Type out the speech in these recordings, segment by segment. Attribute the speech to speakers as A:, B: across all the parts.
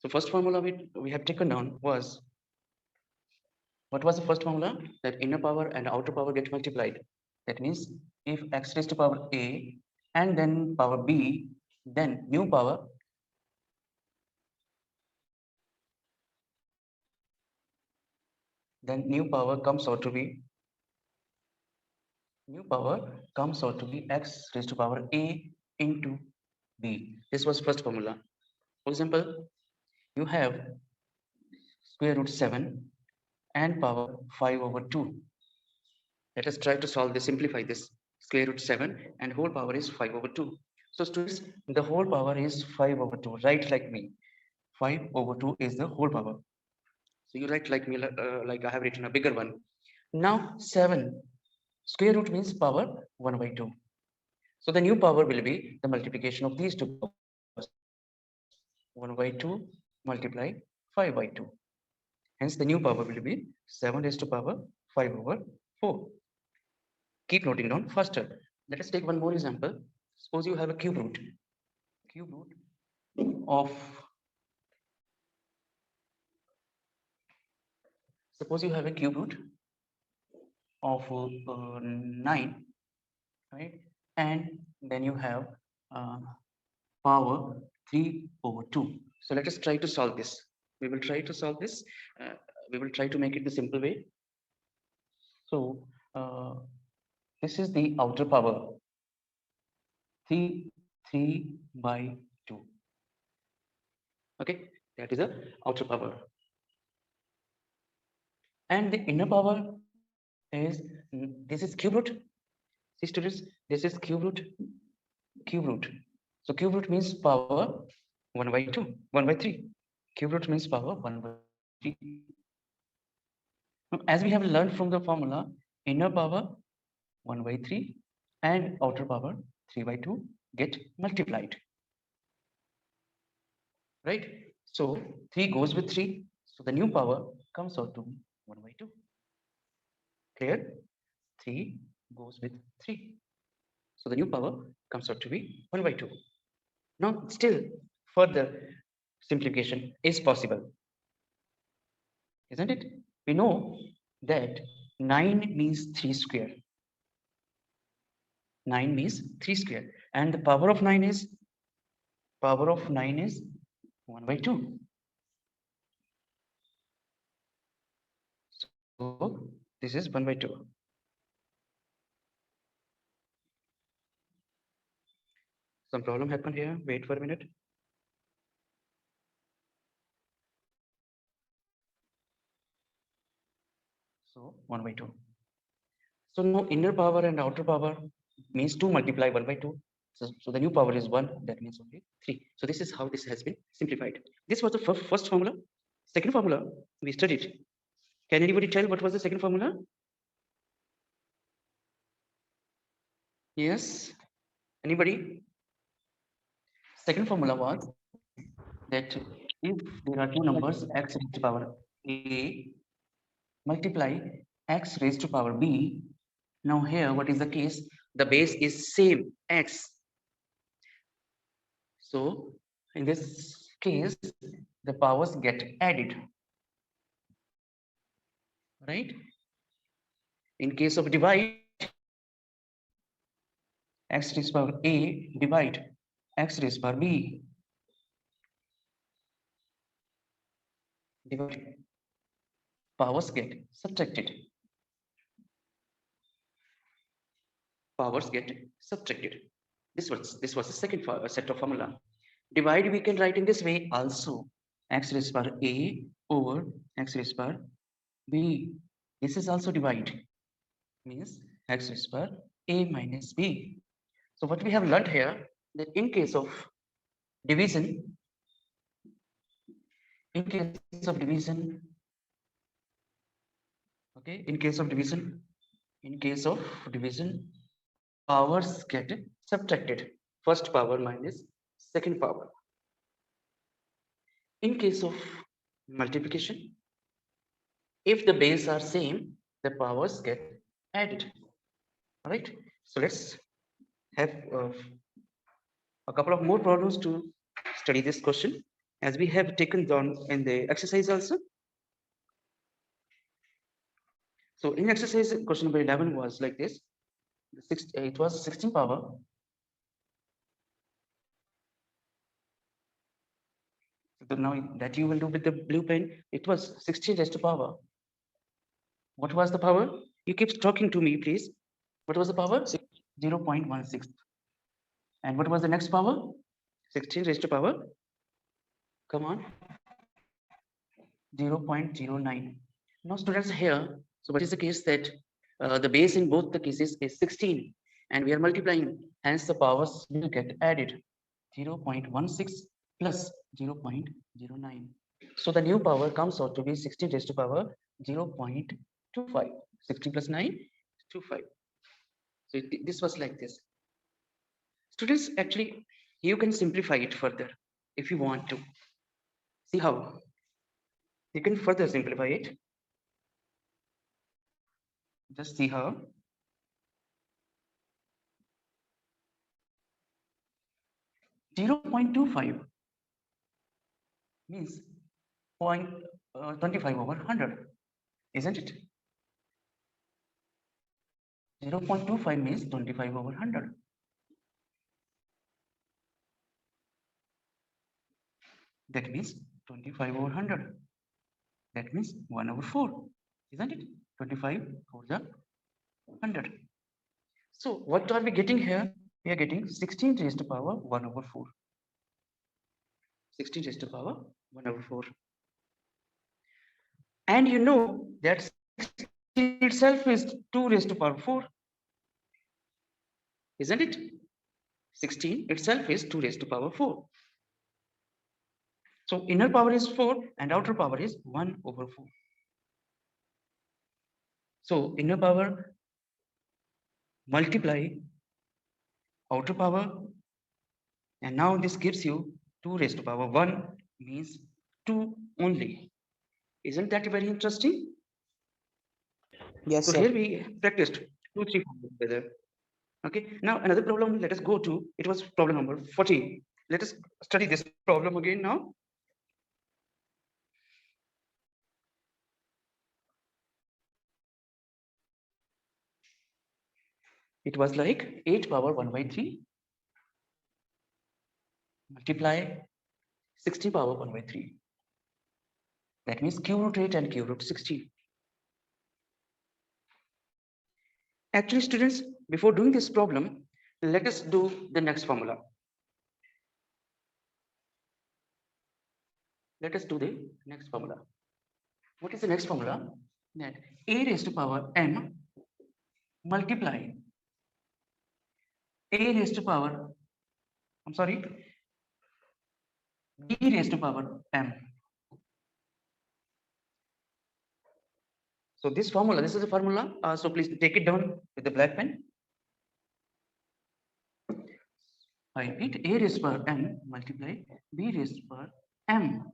A: So first formula we have taken down was, what was the first formula? That inner power and outer power get multiplied. That means if x raised to power a and then power b, then new power, then new power comes out to be x raised to power a into b. This was first formula. For example, you have square root 7 and power 5 over 2. Let us try to solve this, simplify this. Square root 7 and whole power is 5 over 2. So students, the whole power is 5 over 2. Write like me. 5 over 2 is the whole power. So you write like me, like I have written a bigger one. Now 7. Square root means power 1 by 2. So the new power will be the multiplication of these two powers. 1 by 2 multiply 5 by 2. Hence the new power will be 7 raised to power 5 over 4. Keep noting down faster. Let us take one more example. Suppose you have a cube root of, suppose you have a cube root of 9, right? And then you have power 3 over 2. So let us try to solve this. We will try to solve this. Uh, we will try to make it the simple way. So this is the outer power, 3 by 2. Okay, that is the outer power. And the inner power is, this is cube root. See students, this is cube root. So cube root means power 1 by 2, 1 by 3. Cube root means power 1 by 3. Now, as we have learned from the formula, inner power 1 by 3 and outer power 3 by 2 get multiplied. Right? So 3 goes with 3. So the new power comes out to be 1 by 2. Clear? 3 goes with 3. So the new power comes out to be 1 by 2. Now still further simplification is possible. Isn't it? We know that 9 means 3 square. 9 means 3 square. And the power of 9 is 1 by 2. So this is 1 by 2. Some problem happened here. Wait for a minute. So 1 by 2. So now inner power and outer power means 2 multiply 1 by 2. So the new power is 1. That means only 3. So this is how this has been simplified. This was the first formula. Second formula we studied. Can anybody tell what was the second formula? Yes. Anybody? Second formula was that if there are two numbers x raised to power a multiply x raised to power b. Now here what is the case? The base is same x. So in this case the powers get added. Right? In case of divide, x raised to power a divide x raised to power b. Divide. Powers get subtracted. Powers get subtracted. This was the second set of formula. Divide we can write in this way also. X raised to power a over x raised to power b. This is also divide. Means x raised to power a minus b. So what we have learned here, that in case of division, okay, in case of division, powers get subtracted. First power minus second power. In case of multiplication, if the base are same, the powers get added. All right. So let's have a couple of more problems to study this question. as we have taken down in the exercise also. So in exercise, question number 11 was like this. It was 16 power. So now that you will do with the blue pen, it was 16 raised to power. What was the power? You keep talking to me, please. What was the power? 0.16. And what was the next power? 16 raised to power. Come on. 0.09. Now students here, so what is the case that the base in both the cases is 16 and we are multiplying, hence the powers will get added. 0.16 plus 0.09. So the new power comes out to be 16 raised to power 0.25. 16 plus 9, 25. So this was like this. Students, actually, you can simplify it further if you want to. See how? You can further simplify it. Just see how. 0.25 means 0.25 over 100, isn't it? 0.25 means 25 over 100. That means 25 over 100. That means 1 over 4, isn't it? 25 for the 100. So what are we getting here? We are getting 16 raised to power 1 over 4. 16 raised to power 1 over 4. And you know that 16 itself is 2 raised to power 4. Isn't it? 16 itself is 2 raised to power 4. So inner power is 4 and outer power is 1 over 4. So inner power multiply outer power, and now this gives you 2 raised to power 1 means 2 only. Isn't that very interesting?
B: Yes,
A: So
B: sir.
A: here we practiced 2, 3 formulas together. Okay, now another problem, let us go to, it was problem number 14. Let us study this problem again now. It was like 8 power 1 by 3 multiply 60 power 1 by 3. That means cube root 8 and cube root 16. Actually, students, before doing this problem, let us do the next formula. Let us do the next formula. What is the next formula? That a raised to power m multiply a raised to power, I'm sorry, b raised to power m. So this formula, this is a formula. So please take it down with the black pen. I repeat, a raised to power m multiply b raised to power m.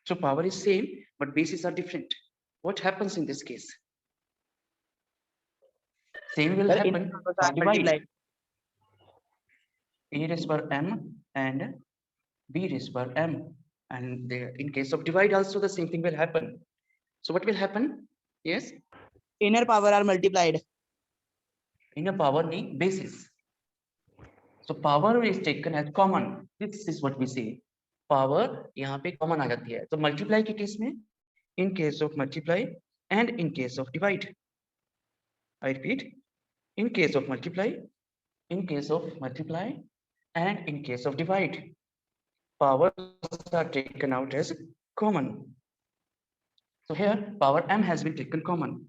A: So power is same, but bases are different. What happens in this case? Same will
B: Sir,
A: happen
B: inner powers
A: for
B: are
A: divide.
B: multiplied.
A: A raised to power m and b raised to power m. And in case of divide also the same thing will happen. So what will happen? Yes,
B: Inner power are multiplied.
A: inner power need basis. So power is taken as common. This is what we say. Power यहाँ पे common आ जाती है. तो multiply के case में, in case of multiply and in case of divide. I repeat, in case of multiply, in case of multiply, and in case of divide, powers are taken out as common. So here power m has been taken common.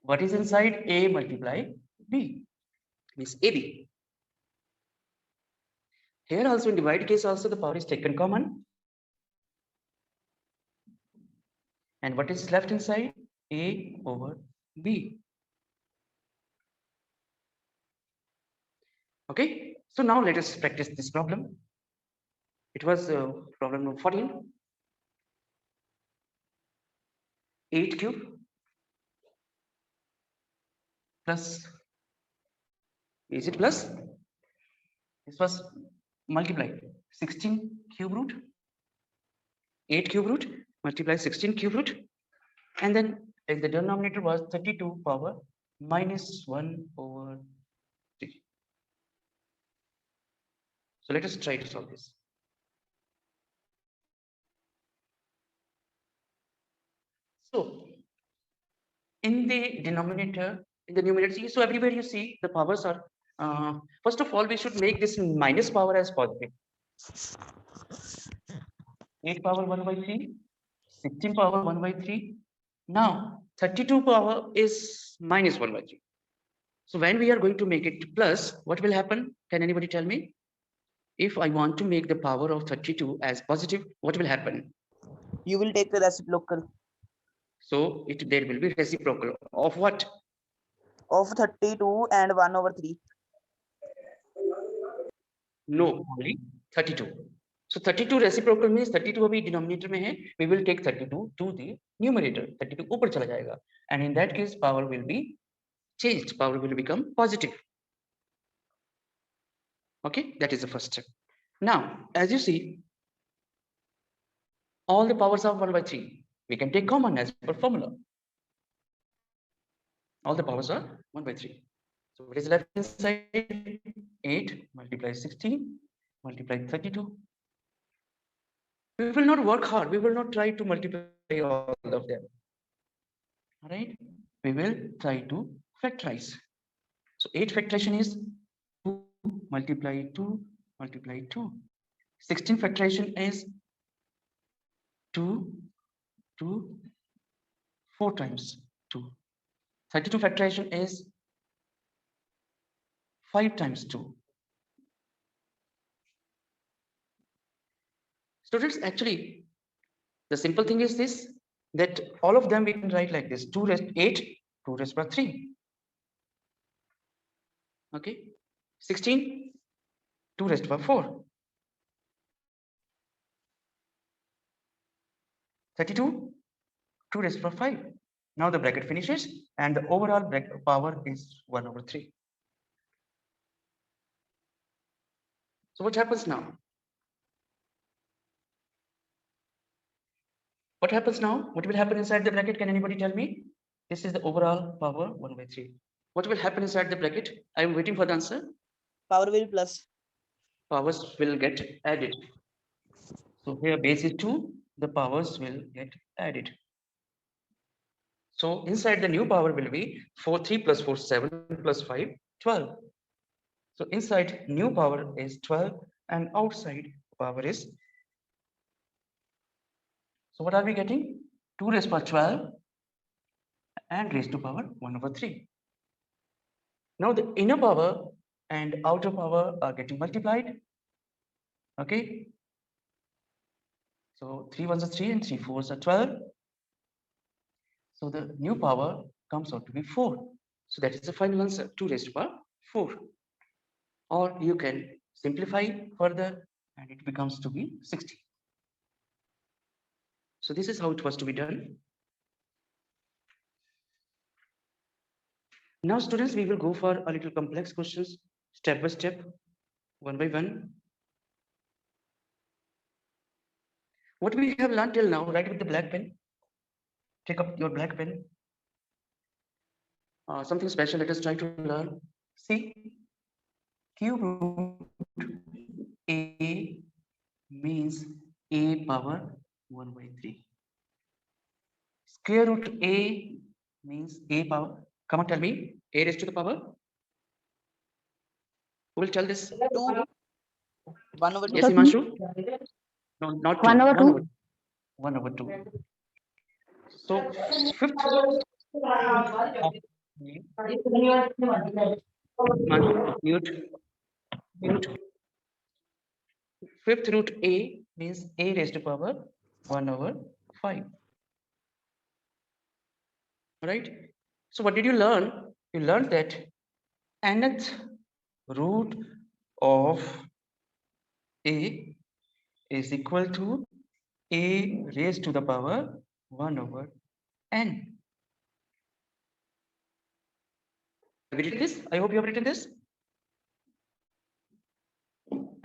A: What is inside? A multiply b means AB. Here also in divide case also the power is taken common. And what is left inside? A over B. Okay, so now let us practice this problem. It was problem number 14. 8 cube plus, is it plus? This was multiplied. 16 cube root, 8 cube root, multiply 16 cube root, and then in the denominator was 32 power minus 1 over 3. So let us try to solve this. So in the denominator, in the numerator, so everywhere you see the powers are, first of all, we should make this minus power as positive. 8 power 1 by 3, 16 power 1 by 3. Now 32 power is minus 1 by 3. So when we are going to make it plus, what will happen? Can anybody tell me? If I want to make the power of 32 as positive, what will happen?
B: You will take the reciprocal
A: So there will be reciprocal of what?
B: of 32 and 1 over 3.
A: No, only 32. So 32 reciprocal means 32 अभी denominator में है. We will take 32 to the numerator. 32 ऊपर चला जाएगा. And in that case, power will be changed. Power will become positive. Okay, that is the first step. Now, as you see, all the powers are 1 by 3. We can take common as per formula. All the powers are 1 by 3. So what is left inside? 8 multiply 16 multiply 32. We will not work hard. We will not try to multiply all of them. All right. We will try to factorize. So 8 factorization is 2 multiply 2 multiply 2. 16 factorization is 2 4 times 2. 32 factorization is 5 times 2. Students, actually, the simple thing is this, that all of them we can write like this: 2 raised 8, 2 raised by 3. Okay, 16, 2 raised by 4. 32, 2 raised by 5. Now the bracket finishes and the overall bracket power is 1 over 3. So what happens now? What happens now? What will happen inside the bracket? Can anybody tell me? This is the overall power 1 by 3. What will happen inside the bracket? I am waiting for the answer.
B: Power will plus.
A: Powers will get added. So here base is 2, the powers will get added. So inside the new power will be 4, 3 plus 4, 7 plus 5, 12. So inside new power is 12 and outside power is, so what are we getting? 2 raised by 12 and raised to power 1 over 3. Now the inner power and outer power are getting multiplied. Okay. So 3 ones are 3 and 3 fours are 12. So the new power comes out to be 4. So that is the final answer, 2 raised to power 4. Or you can simplify further and it becomes to be 60. So this is how it was to be done. Now students, we will go for a little complex questions, step by step, one by one. What we have learned till now, write with the black pen. Take up your black pen. Something special, let us try to learn. See, cube root a means a power 1 by 3. Square root a means a power. Come on, tell me, a raised to the power. Who will tell this?
B: 2. 1 over 2.
A: Yes, Himanshu? No, not 2.
C: 1 over 2.
A: 1 over 2. So fifth mute. Fifth root a means a raised to power 1 over 5. Right? So what did you learn? You learned that nth root of a is equal to a raised to the power 1 over n. Have you written this? I hope you have written this.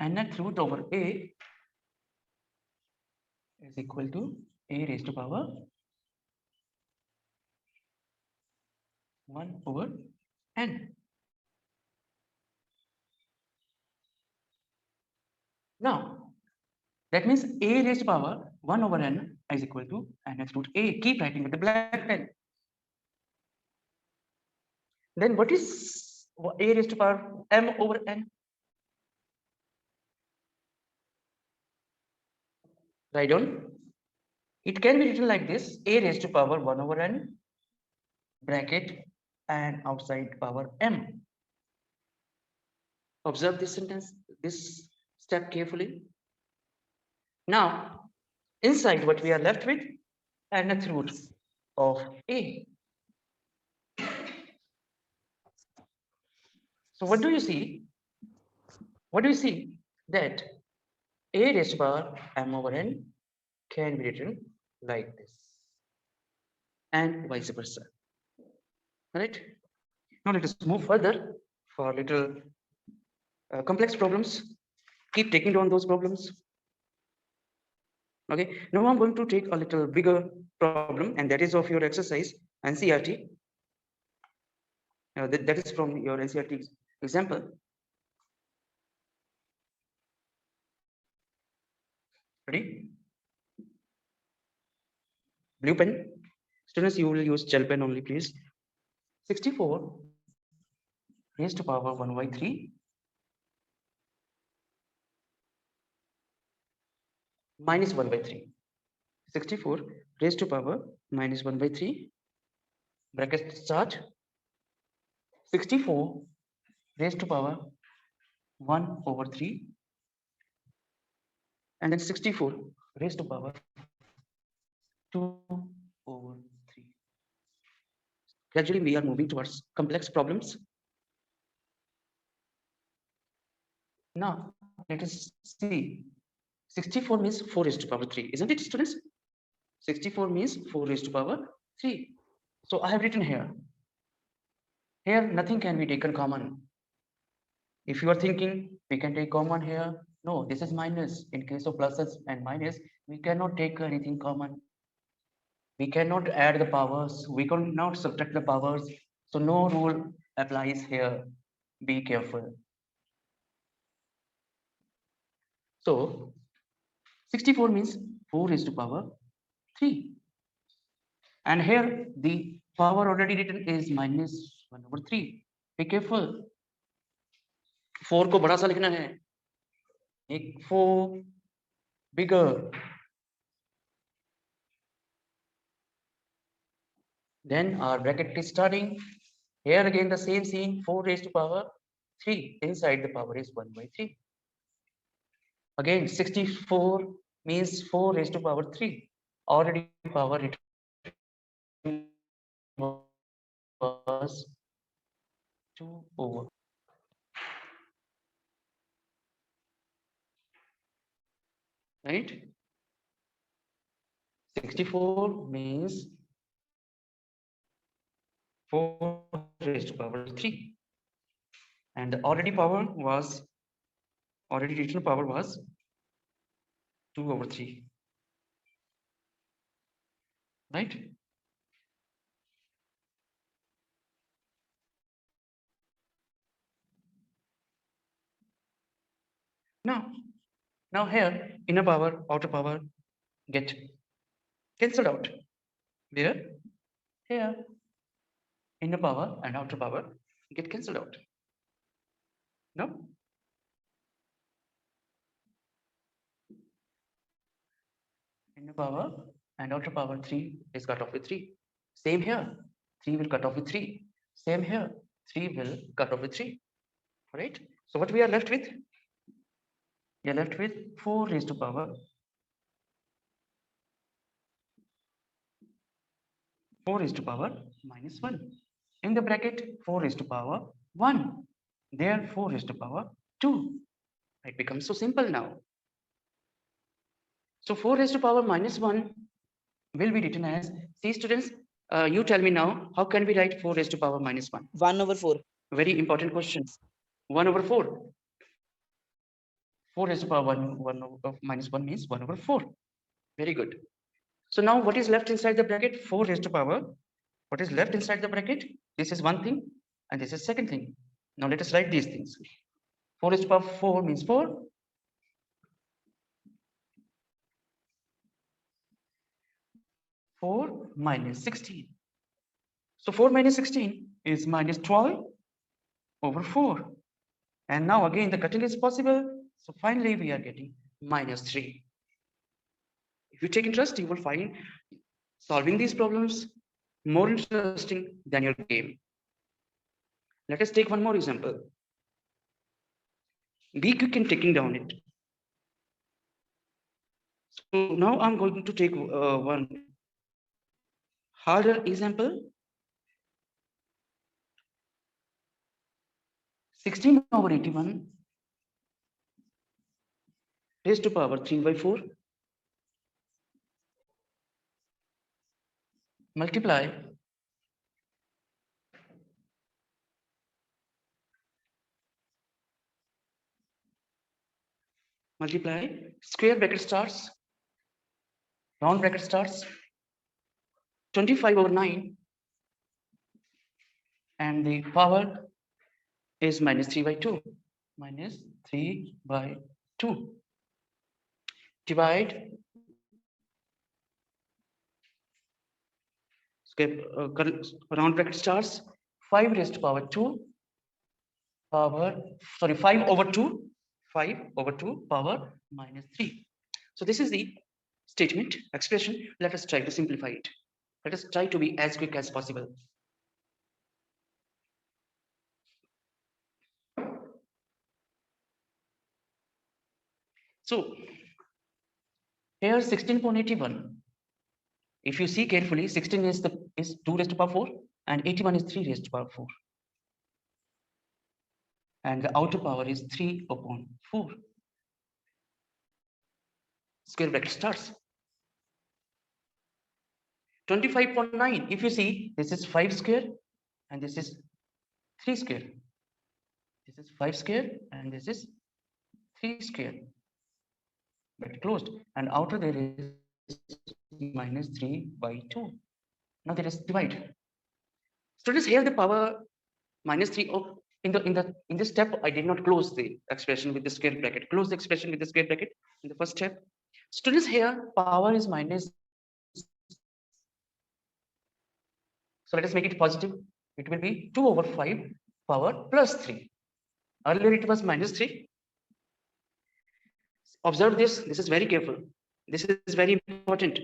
A: nth root over a is equal to a raised to power 1 over n. Now, that means a raised to power 1 over n is equal to nth root a. Keep writing with the black pen. Then what is a raised to power m over n? Write down. It can be written like this: a raised to power 1 over n bracket and outside power m. Observe this sentence, this step carefully. Now, inside what we are left with, nth root of a. So what do you see? What do you see? That a raised to power m over n can be written like this, and vice versa. Right? Now let us move further for little complex problems. Keep taking down those problems. Okay, now I'm going to take a little bigger problem, and that is of your exercise NCERT. That is from your NCERT example. Ready? Blue pen. Students, you will use gel pen only, please. 64 raised to power 1 by 3 minus 1 by 3. 64 raised to power minus 1 by 3. Bracket start. 64 raised to power 1 over 3. And then 64 raised to power 2 over 3. Gradually, we are moving towards complex problems. Now, let us see. 64 means 4 raised to power 3, isn't it, students? 64 means 4 raised to power 3. So I have written here. Here, nothing can be taken common. If you are thinking we can take common here, no, this is minus. In case of pluses and minus, we cannot take anything common. We cannot add the powers. We cannot subtract the powers. So no rule applies here. Be careful. So 64 means 4 raised to power 3. And here the power already written is minus 1 over 3. Be careful. 4 को बड़ा सा लिखना है. Make 4 bigger. Then our bracket is starting. Here again the same scene, 4 raised to power 3. Inside the power is 1 by 3. Again 64 means 4 raised to power 3. Already power written was 2 over. Right? 64 means 4 raised to power 3. And the already written power was 2 over 3. Right? Now here inner power, outer power get cancelled out. Where? Here. Inner power and outer power get cancelled out. No? Inner power and outer power 3 is cut off with 3. Same here. 3 will cut off with 3. Same here. 3 will cut off with 3. Right? So what we are left with? We are left with 4 raised to power 4 raised to power minus 1. In the bracket 4 raised to power 1. There 4 raised to power 2. It becomes so simple now. So 4 raised to power minus 1 will be written as, see students, you tell me now, how can we write 4 raised to power minus 1?
B: 1 over 4.
A: Very important question. 1 over 4. 4 raised to power 1 of minus 1 means 1 over 4. Very good. So now what is left inside the bracket? 4 raised to power. What is left inside the bracket? This is one thing and this is second thing. Now let us write these things. 4 raised to power 4 means 4. 4 minus 16. So 4 minus 16 is minus 12 over 4. And now again the cutting is possible. So finally we are getting minus 3. If you take interest, you will find solving these problems more interesting than your game. Let us take one more example. Be quick in taking down it. So now I'm going to take one harder example. 16 over 81 raised to power 3 by 4 multiply square bracket starts, round bracket starts, 25 over 9 and the power is minus 3 by 2. Minus 3 by 2. Divide round bracket starts 5 raised to power 2 power 5 over 2 power minus 3. So this is the statement expression. Let us try to simplify it. Let us try to be as quick as possible. So here 16.81. If you see carefully, 16 is 2 raised to power 4 and 81 is 3 raised to power 4. And the outer power is 3 upon 4. Square bracket starts. 25.9. If you see, this is 5 square and this is 3 square. This is 5 square and this is 3 square. But closed. And outer there is minus 3 by 2. Now there is divide. Students, here the power minus 3 of in this step I did not close the expression with the square bracket. Close the expression with the square bracket in the first step. Students, here power is minus. So let us make it positive. It will be 2 over 5 power plus 3. Earlier it was minus 3. Observe this. This is very careful. This is very important.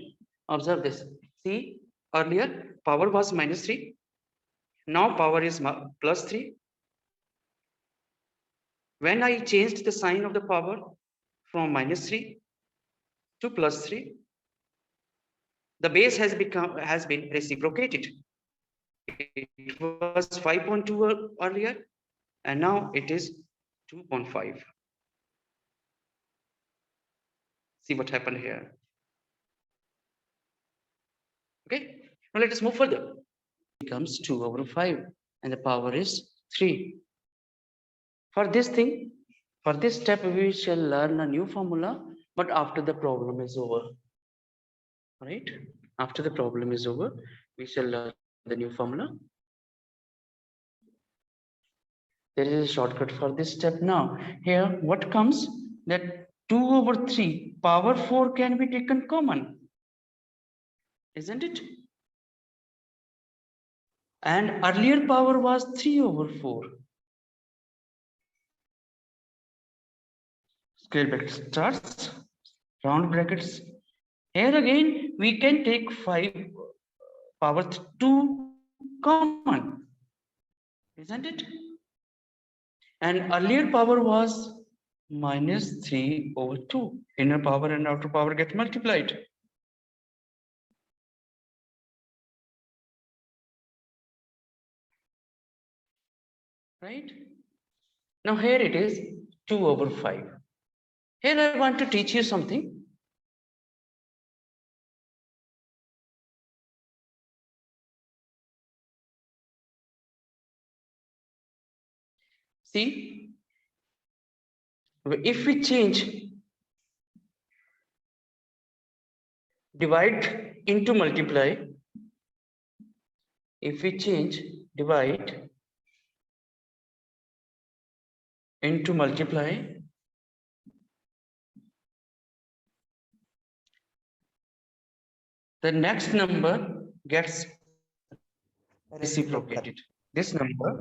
A: Observe this. See, earlier power was minus 3. Now power is plus 3. When I changed the sign of the power from minus 3 to plus 3, the base has been reciprocated. It was 5.2 earlier and now it is 2.5. See what happened here. Okay, now let us move further. It becomes 2 over 5 and the power is 3. For this step we shall learn a new formula, but after the problem is over. Right? After the problem is over, we shall learn the new formula. There is a shortcut for this step now. Here, what comes? That 2 over 3 power 4 can be taken common. Isn't it? And earlier power was 3 over 4. Square bracket starts, round brackets. Here again, we can take 5 power 2 common. Isn't it? And earlier power was minus 3 over 2. Inner power and outer power get multiplied. Right? Now here it is 2 over 5. Here I want to teach you something. See, If we change divide into multiply, if we change divide into multiply, the next number gets reciprocated. This number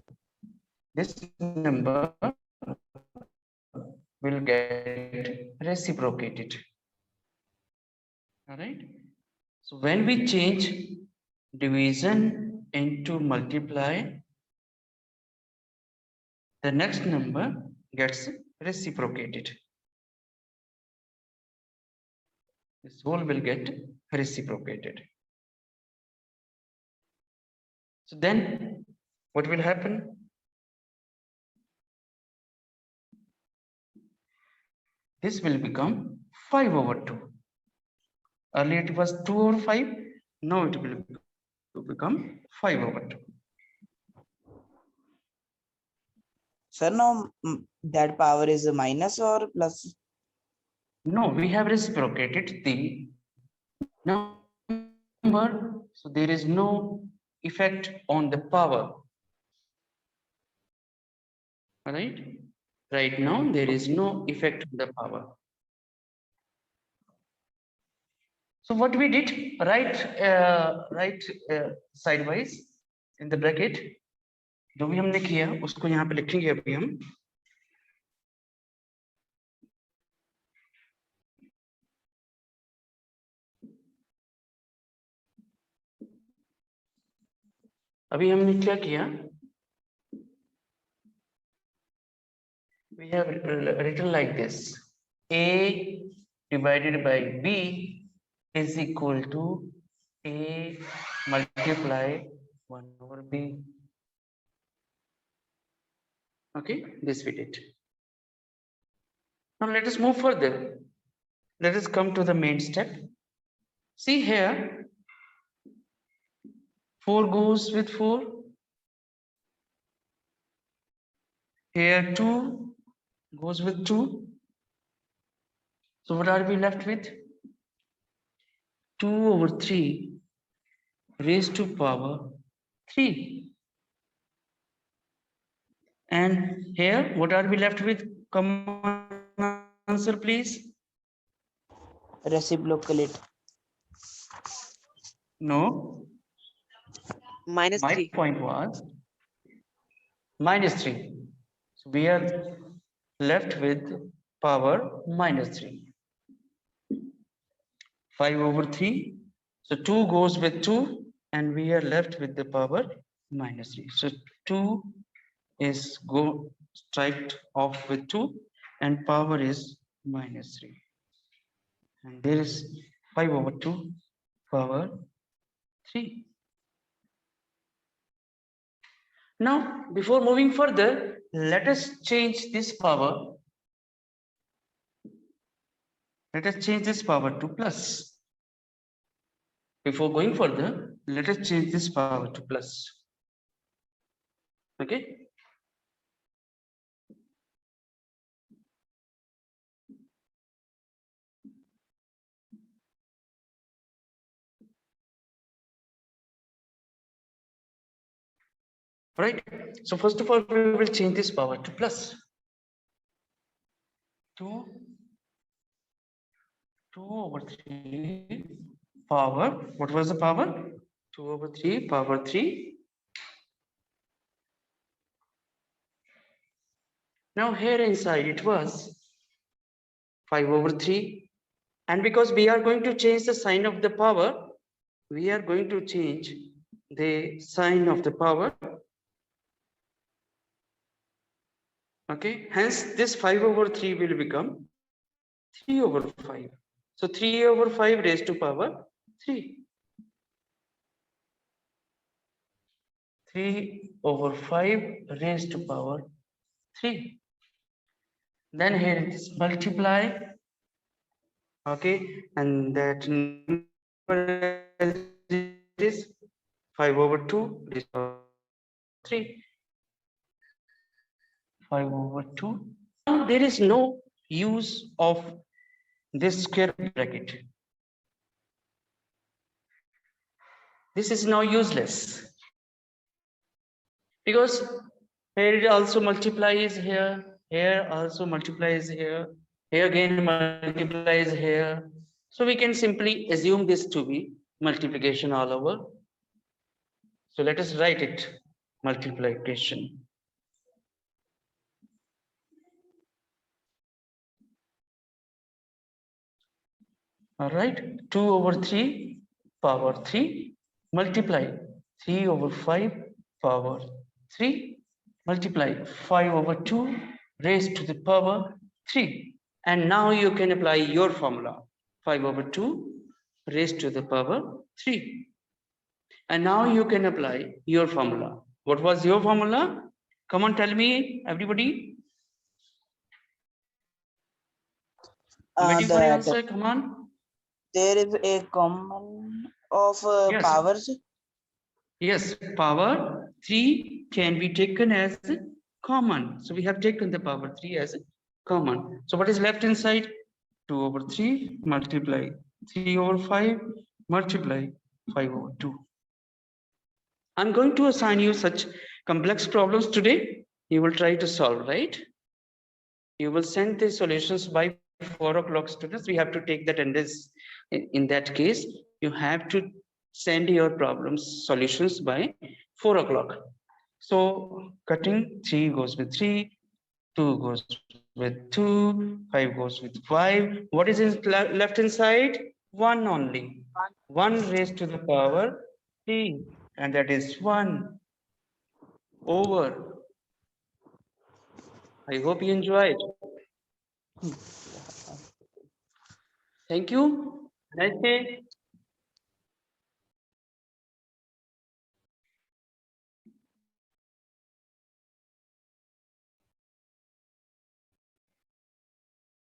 A: will get reciprocated. All right. So when we change division into multiply, the next number gets reciprocated. This whole will get reciprocated. So then what will happen? This will become 5 over 2. Earlier it was 2 over 5. Now it will become 5 over 2.
B: Sir, now that power is a minus or plus?
A: No, we have reciprocated the number, so there is no effect on the power. All right. Right now there is no effect on the power. So what we did, right sidewise in the bracket, जो भी हमने किया उसको यहाँ पे लिखेंगे अभी हम. अभी हमने क्या किया? We have written like this: A divided by B is equal to A multiply 1 over B. Okay, this we did. Now let us move further. Let us come to the main step. See here, 4 goes with 4. Here 2 goes with 2. So what are we left with? 2 over 3 raised to power 3. And here, what are we left with? Come on, answer, please.
B: Reciprocate.
A: No.
B: Minus
A: My
B: 3.
A: point was minus 3. So we are left with power minus 3. 5 over 3. So 2 goes with 2 and we are left with the power minus 3. So 2 is striked off with 2 and power is minus 3. And there is 5 over 2 power 3. Now, before moving further, let us change this power. Let us change this power to plus. Before going further, let us change this power to plus. Okay. Right. So first of all, we will change this power to plus. 2 over 3 power. What was the power? 2 over 3 power 3. Now here inside it was 5 over 3. And because we are going to change the sign of the power, we are going to change the sign of the power. Okay, hence this 5 over 3 will become 3 over 5. So 3 over 5 raised to power 3. 3 over 5 raised to power 3. Then here it is multiply. Okay, and that number is 5 over 2 raised to power 3. 5 over 2. Now there is no use of this square bracket. This is now useless because here it also multiplies here also multiplies here again multiplies here. So we can simply assume this to be multiplication all over. So let us write it multiplication. All right, 2 over 3 power 3 multiply 3 over 5 power 3 multiply 5 over 2 raised to the power 3. And now you can apply your formula 5 over 2 raised to the power 3. And now you can apply your formula. What was your formula? Come on, tell me, everybody. Waiting for your
B: That
A: answer. Come on.
B: there is a common of
A: Yes.
B: powers.
A: Yes, power 3 can be taken as common. So we have taken the power 3 as common. So what is left inside? 2 over 3 multiply 3 over 5 multiply 5 over 2. I'm going to assign you such complex problems today. You will try to solve, right? You will send the solutions by 4 o'clock, students. We have to take that attendance. In that case, you have to send your problems solutions by 4 o'clock. So cutting 3 goes with 3, 2 goes with 2, 5 goes with 5. What is left inside? 1 only. 1 raised to the power 3, and that is 1 over. I hope you enjoyed. Thank you. Nice day.